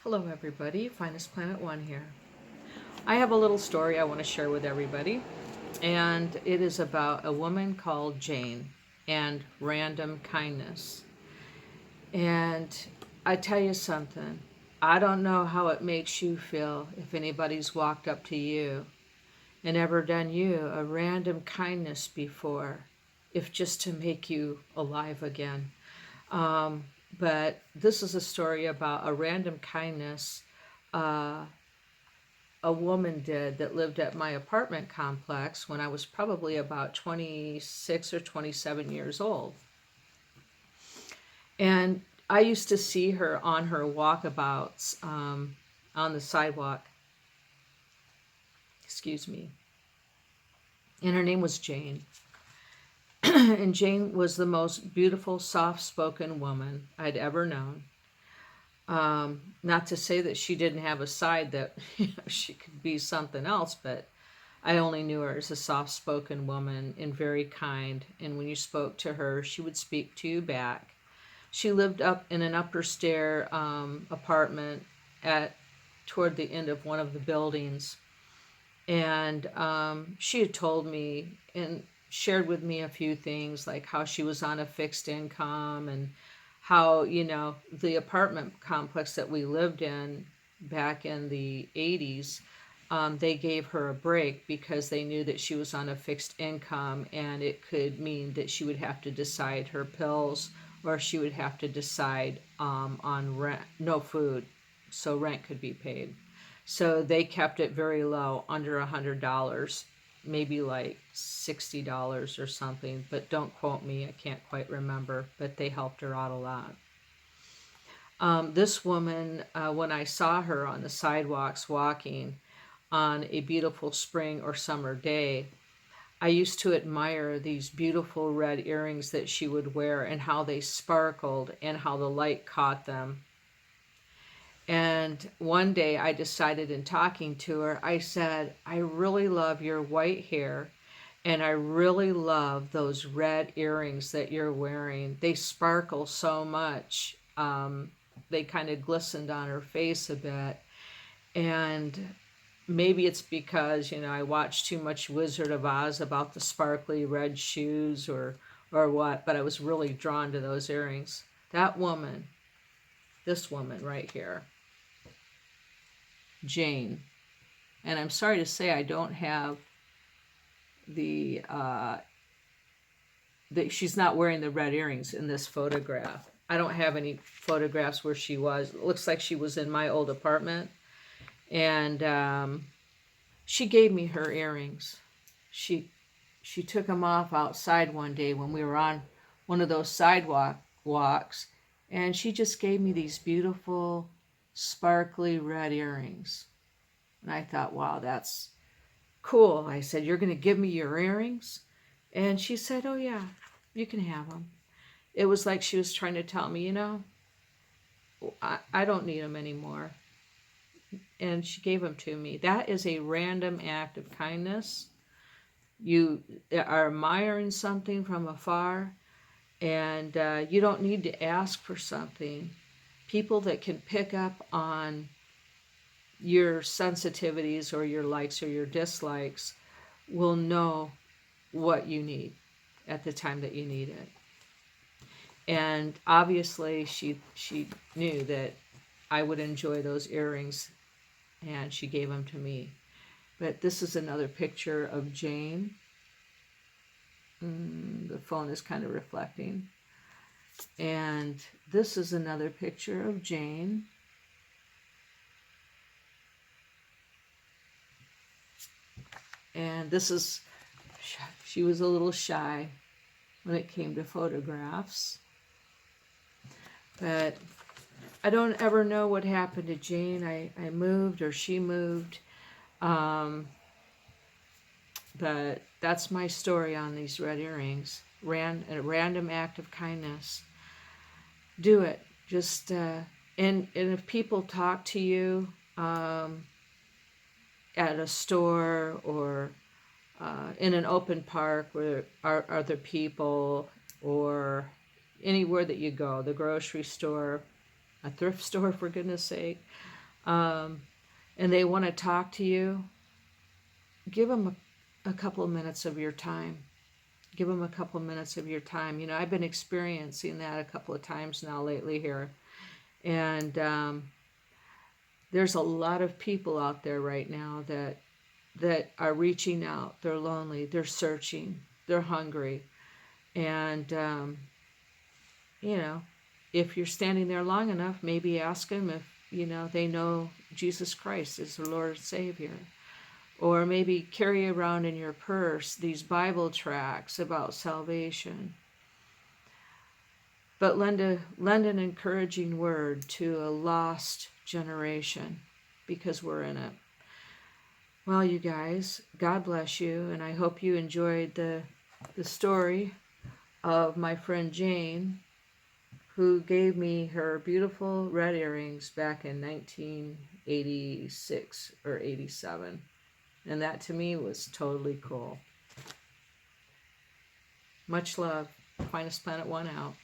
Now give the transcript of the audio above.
Hello everybody, Finest Planet One here. I have a little story I want to share with everybody, and it is about a woman called Jane and random kindness. And I tell you something, I don't know how it makes you feel if anybody's walked up to you and ever done you a random kindness before, if just to make you alive again. Um, but this is a story about a random kindness uh, a woman did that lived at my apartment complex when I was probably about 26 or 27 years old. And I used to see her on her walkabouts on the sidewalk. Excuse me. And her name was Jane. And Jane was the most beautiful, soft spoken woman I'd ever known. Not to say that she didn't have a side that she could be something else, but I only knew her as a soft spoken woman and very kind. And when you spoke to her, she would speak to you back. She lived up in an upper stair apartment at toward the end of one of the buildings. And she had told me and shared with me a few things, like how she was on a fixed income and how, the apartment complex that we lived in back in the 80s, they gave her a break because they knew that she was on a fixed income, and it could mean that she would have to decide her pills, or she would have to decide on rent, no food, so rent could be paid. So they kept it very low, under $100, maybe like $60 or something, but don't quote me, I can't quite remember, but they helped her out a lot. This woman, when I saw her on the sidewalks walking on a beautiful spring or summer day, I used to admire these beautiful red earrings that she would wear and how they sparkled and how the light caught them. And one day I decided, in talking to her, I said, I really love your white hair and I really love those red earrings that you're wearing. They sparkle so much. They kind of glistened on her face a bit. And maybe it's because, I watched too much Wizard of Oz about the sparkly red shoes, or what, but I was really drawn to those earrings. That woman, this woman right here, Jane, and I'm sorry to say I don't have the that she's not wearing the red earrings in this photograph. I don't have any photographs where she was. It looks like she was in my old apartment, and she gave me her earrings. She took them off outside one day when we were on one of those sidewalk walks, and she just gave me these beautiful, sparkly red earrings. And I thought, wow, that's cool. I said, you're going to give me your earrings? And she said, oh, yeah, you can have them. It was like she was trying to tell me, I don't need them anymore. And she gave them to me. That is a random act of kindness. You are admiring something from afar, and you don't need to ask for something. People that can pick up on your sensitivities or your likes or your dislikes will know what you need at the time that you need it. And obviously she knew that I would enjoy those earrings, and she gave them to me. But this is another picture of Jane. The phone is kind of reflecting. And this is another picture of Jane. And this is, she was a little shy when it came to photographs. But I don't ever know what happened to Jane. I moved or she moved. But that's my story on these red earrings. A random act of kindness. Do it. Just, and if people talk to you at a store or in an open park where are other people, or anywhere that you go, the grocery store, a thrift store, for goodness sake, and they want to talk to you, give them a couple of minutes of your time. Give them a couple of minutes of your time. You know, I've been experiencing that a couple of times now lately here. And there's a lot of people out there right now that are reaching out. They're lonely. They're searching. They're hungry. And, you know, if you're standing there long enough, maybe ask them if, you know, they know Jesus Christ is their Lord and Savior. Or maybe carry around in your purse these Bible tracts about salvation. But lend an encouraging word to a lost generation, because we're in it. Well, you guys, God bless you, and I hope you enjoyed the story of my friend Jane, who gave me her beautiful red earrings back in 1986 or 87. And that to me was totally cool. Much love. Finest Planet 1 out.